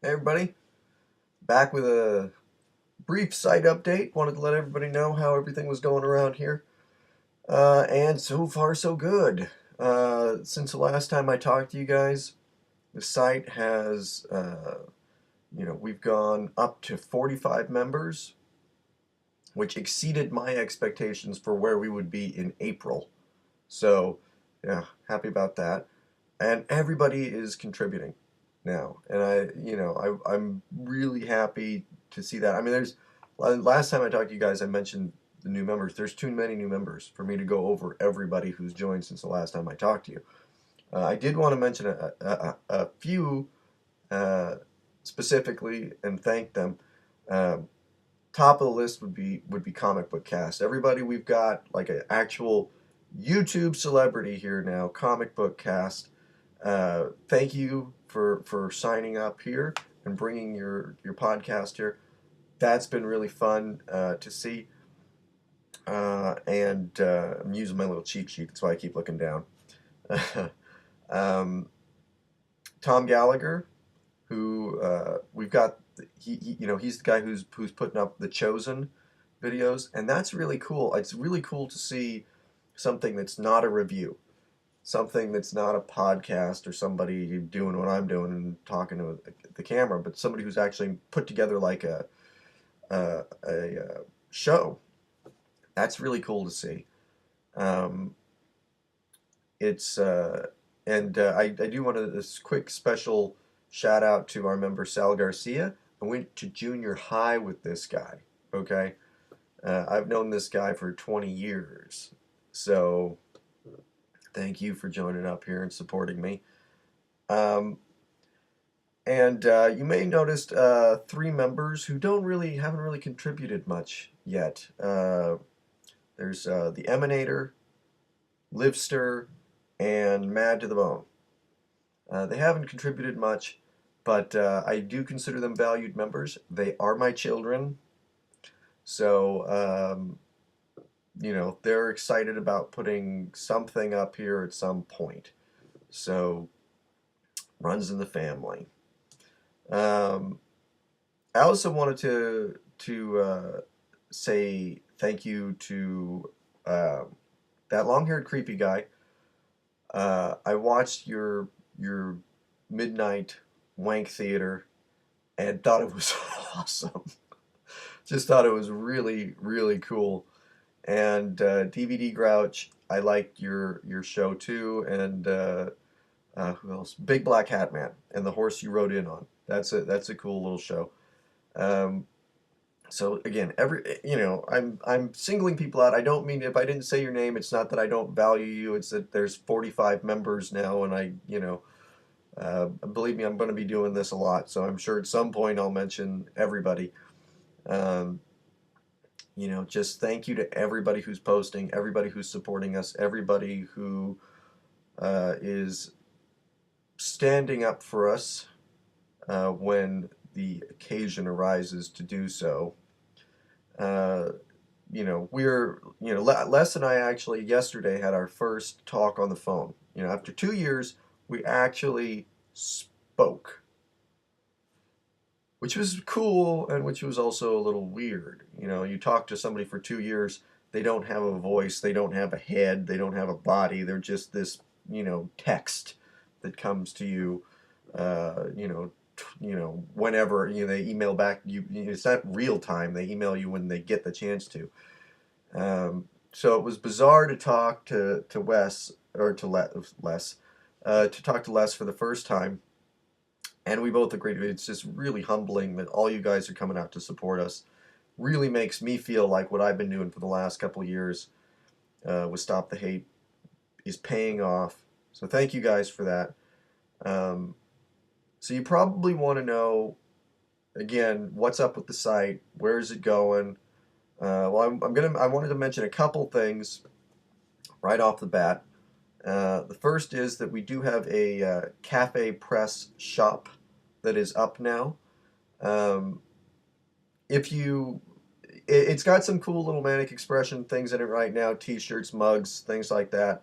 Hey everybody, back with a brief site update. Wanted to let everybody know how everything was going around here. And so far so good. Since the last time I talked to you guys, the site has, we've gone up to 45 members, which exceeded my expectations for where we would be in April. So, yeah, happy about that. And everybody is contributing now, and I'm really happy to see that. I mean, there's last time I talked to you guys, I mentioned the new members. There's too many new members for me to go over everybody who's joined since the last time I talked to you. I did want to mention a few specifically and thank them. Um, Top of the list would be Comic Book Cast. Everybody, we've got like an actual YouTube celebrity here now, Comic Book Cast. Thank you for signing up here and bringing your podcast here. That's been really fun to see. And I'm using my little cheat sheet. That's why I keep looking down. um, Tom Gallagher, who we've got. He's the guy who's putting up the Chosen videos, and that's really cool. It's really cool to see something that's not a review, something that's not a podcast or somebody doing what I'm doing and talking to the camera, but somebody who's actually put together like a show. That's really cool to see. Um, it's and I do want to this quick special shout out to our member Sal Garcia. I went to junior high with this guy. Okay, I've known this guy for 20 years, so thank you for joining up here and supporting me. Um, and you may noticed three members who haven't really contributed much yet. There's the Emanator, Livster, and Mad to the Bone. They haven't contributed much, but I do consider them valued members. They are my children, so they're excited about putting something up here at some point. So runs in the family. Um, I also wanted to say thank you to that long-haired creepy guy. I watched your midnight wank theater and thought it was awesome. Just thought it was really really cool. And DVD Grouch, I liked your show too. And who else? Big Black Hat Man and the horse you rode in on. That's a cool little show. Um, so again, I'm singling people out. I don't mean if I didn't say your name, it's not that I don't value you. It's that there's 45 members now, and believe me, I'm going to be doing this a lot. So I'm sure at some point I'll mention everybody. Um, just thank you to everybody who's posting, everybody who's supporting us, everybody who is standing up for us when the occasion arises to do so. Les and I actually yesterday had our first talk on the phone. After 2 years, we actually spoke, which was cool and which was also a little weird. You talk to somebody for 2 years, they don't have a voice, they don't have a head, they don't have a body, they're just this, text that comes to you, whenever they email back you. It's not real time. They email you when they get the chance to. So it was bizarre to talk to Wes or to Les, to talk to Les for the first time, and we both agreed it's just really humbling that all you guys are coming out to support us. Really makes me feel like what I've been doing for the last couple of years with Stop the Hate is paying off. So thank you guys for that. So you probably want to know, again, what's up with the site, where is it going? Well, I wanted to mention a couple things right off the bat. The first is that we do have a Cafe Press shop that is up now. It's got some cool little Manic Expression things in it right now, t-shirts, mugs, things like that.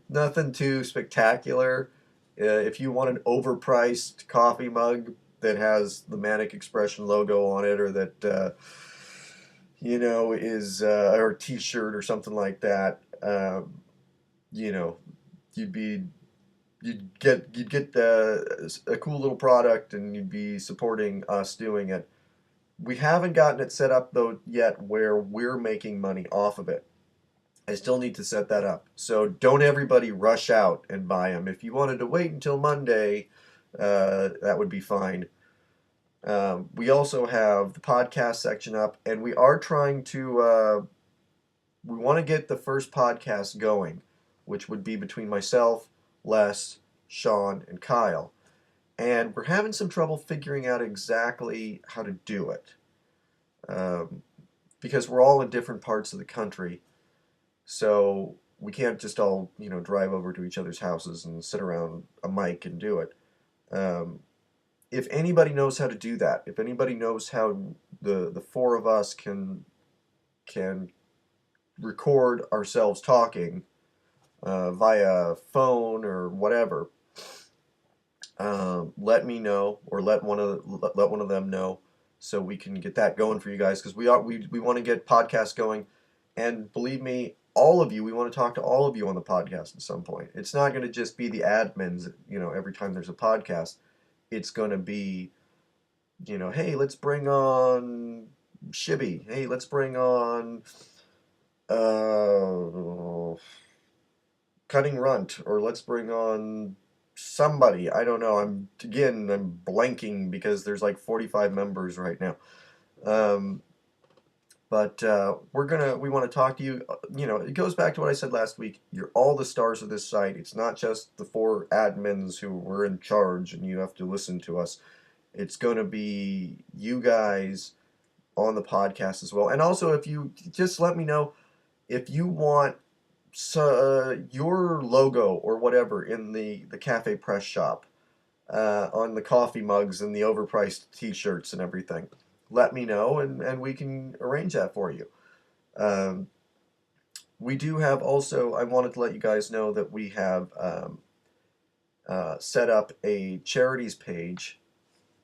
Nothing too spectacular. If you want an overpriced coffee mug, that has the Manic Expression logo on it, or that is or a T-shirt or something like that. You know, you'd be you'd get a cool little product, and you'd be supporting us doing it. We haven't gotten it set up though yet where we're making money off of it. I still need to set that up. So don't everybody rush out and buy them. If you wanted to wait until Monday, that would be fine. We also have the podcast section up, and we are trying to. We want to get the first podcast going, which would be between myself, Les, Sean, and Kyle. And we're having some trouble figuring out exactly how to do it. Because we're all in different parts of the country. So we can't just all, drive over to each other's houses and sit around a mic and do it. If anybody knows how to do that, if anybody knows how the four of us can record ourselves talking via phone or whatever, let me know, or let one of them know, so we can get that going for you guys, because we want to get podcasts going, and believe me, all of you, we want to talk to all of you on the podcast at some point. It's not going to just be the admins, every time there's a podcast. It's going to be, hey, let's bring on Shibby. Hey, let's bring on Cutting Runt, or let's bring on somebody. I don't know. I'm blanking because there's like 45 members right now. But we want to talk to you. It goes back to what I said last week. You're all the stars of this site. It's not just the four admins who were in charge and you have to listen to us. It's going to be you guys on the podcast as well. And also, if you just let me know if you want your logo or whatever in the Cafe Press shop, on the coffee mugs and the overpriced t-shirts and everything. Let me know, and we can arrange that for you. We do have also, I wanted to let you guys know that we have set up a charities page,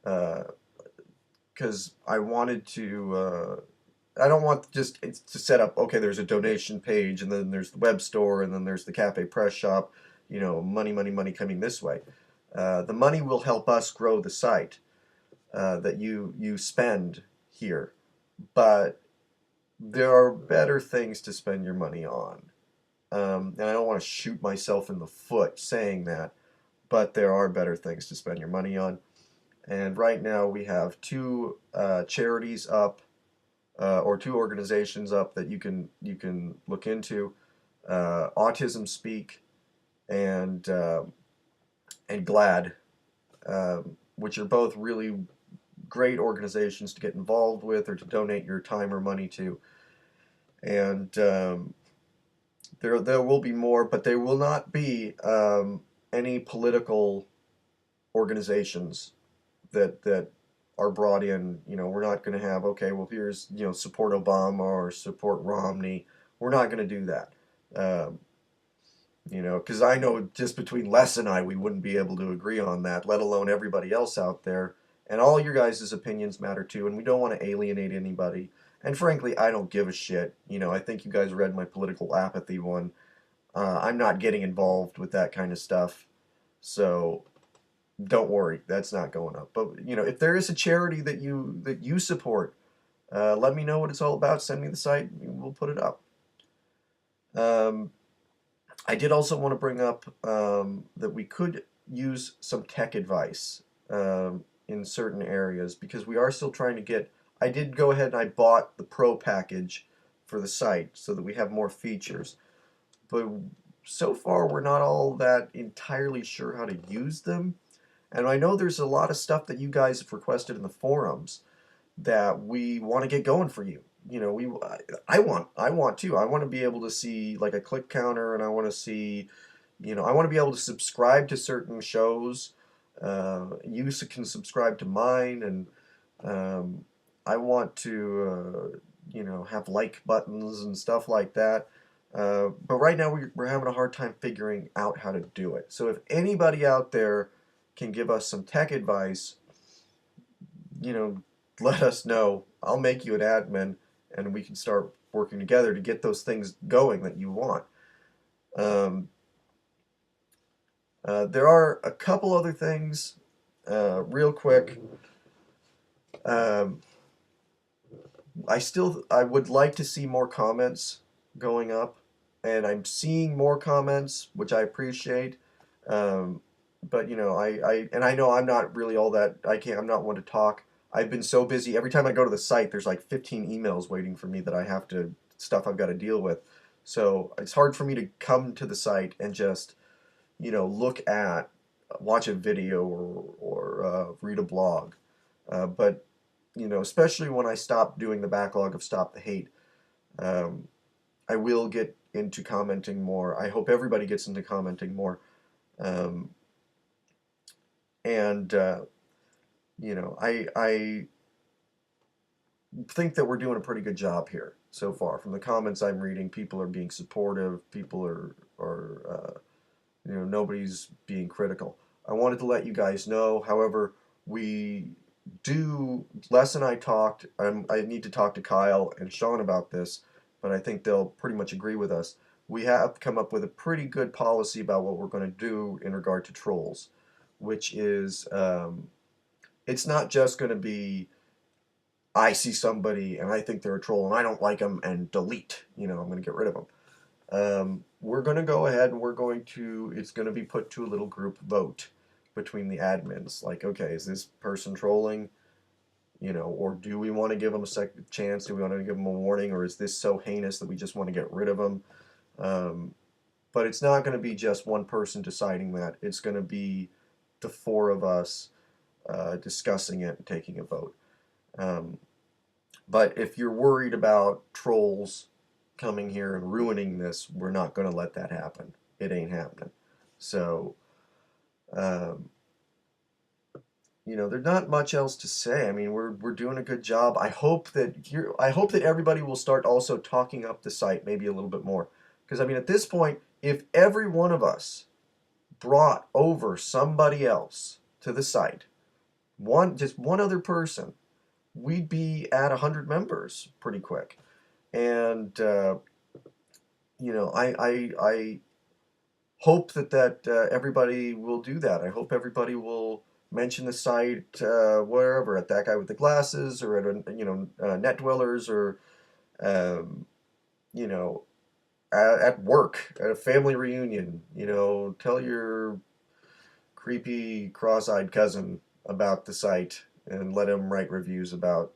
because I wanted to, I don't want just to set up, okay, there's a donation page, and then there's the web store, and then there's the Cafe Press shop, money, money, money coming this way. The money will help us grow the site that you spend here, but there are better things to spend your money on. And I don't want to shoot myself in the foot saying that, but there are better things to spend your money on. And right now we have two charities up, or two organizations up that you can look into: Autism Speak and GLAAD, which are both really great organizations to get involved with, or to donate your time or money to. And there will be more, but there will not be any political organizations that are brought in. We're not going to have, okay, well, here's, support Obama or support Romney. We're not going to do that. Because I know just between Les and I, we wouldn't be able to agree on that, let alone everybody else out there. And all your guys' opinions matter too, and we don't want to alienate anybody. And frankly, I don't give a shit. I think you guys read my political apathy one. I'm not getting involved with that kind of stuff. So don't worry, that's not going up. But if there is a charity that you support, let me know what it's all about. Send me the site, and we'll put it up. I did also want to bring up that we could use some tech advice in certain areas, because we are still trying to get. I did go ahead and I bought the Pro package for the site so that we have more features, but so far we're not all that entirely sure how to use them. And I know there's a lot of stuff that you guys have requested in the forums that we want to get going for you. I want to. I want to be able to see like a click counter, and I want to see, I want to be able to subscribe to certain shows. You can subscribe to mine, and I want to, have like buttons and stuff like that. But right now we're having a hard time figuring out how to do it. So if anybody out there can give us some tech advice, let us know. I'll make you an admin, and we can start working together to get those things going that you want. Um, there are a couple other things, real quick. Um, I would like to see more comments going up, and I'm seeing more comments, which I appreciate. Um, but I know I'm not really all that. I'm not one to talk. I've been so busy. Every time I go to the site, there's like 15 emails waiting for me that stuff I've got to deal with. So it's hard for me to come to the site and just, watch a video or read a blog. But especially when I stop doing the backlog of Stop the Hate, um, I will get into commenting more. I hope everybody gets into commenting more. Um, and I think that we're doing a pretty good job here so far. From the comments I'm reading, people are being supportive. People nobody's being critical. I wanted to let you guys know. However, Les and I talked. I need to talk to Kyle and Sean about this, but I think they'll pretty much agree with us. We have come up with a pretty good policy about what we're going to do in regard to trolls, which is it's not just going to be I see somebody and I think they're a troll and I don't like them and delete. I'm going to get rid of them. We're going to go ahead and it's going to be put to a little group vote between the admins. Like, okay, is this person trolling? Or do we want to give them a second chance? Do we want to give them a warning? Or is this so heinous that we just want to get rid of them? But it's not going to be just one person deciding that. It's going to be the four of us discussing it and taking a vote. But if you're worried about trolls coming here and ruining this, we're not going to let that happen. It ain't happening. So, there's not much else to say. I mean, we're doing a good job. I hope that everybody will start also talking up the site maybe a little bit more. Because I mean, at this point, if every one of us brought over somebody else to the site, just one other person, we'd be at 100 members pretty quick. And I hope that everybody will do that. I hope everybody will mention the site wherever, at That Guy with the Glasses, or at Net Dwellers, or at work, at a family reunion. Tell your creepy cross-eyed cousin about the site and let him write reviews about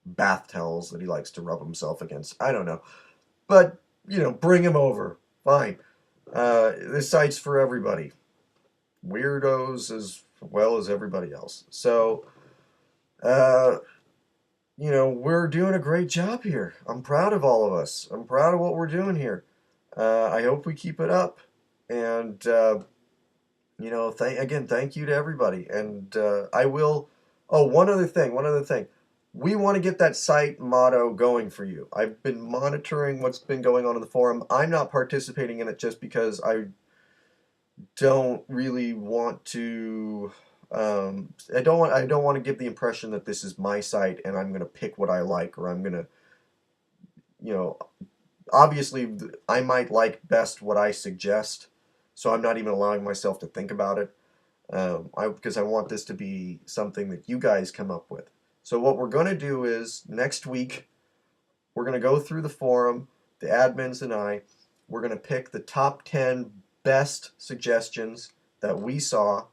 bath towels that he likes to rub himself against. I don't know. But, bring him over. Fine. This site's for everybody. Weirdos as well as everybody else. So, we're doing a great job here. I'm proud of all of us. I'm proud of what we're doing here. I hope we keep it up. And, thank you to everybody. And I will... Oh, one other thing. We want to get that site motto going for you. I've been monitoring what's been going on in the forum. I'm not participating in it just because I don't really want to. I don't want to give the impression that this is my site and I'm going to pick what I like, or I'm going to, obviously I might like best what I suggest, so I'm not even allowing myself to think about it, because I want this to be something that you guys come up with. So what we're going to do is, next week, we're going to go through the forum, the admins and we're going to pick the top 10 best suggestions that we saw.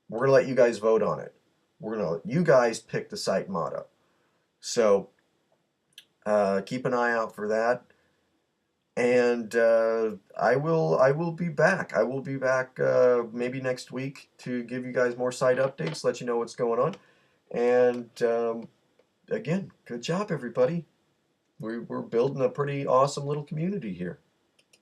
We're going to let you guys vote on it. We're going to let you guys pick the site motto. So keep an eye out for that. And I will be back. I will be back maybe next week to give you guys more site updates, let you know what's going on. And again, good job, everybody. We're building a pretty awesome little community here.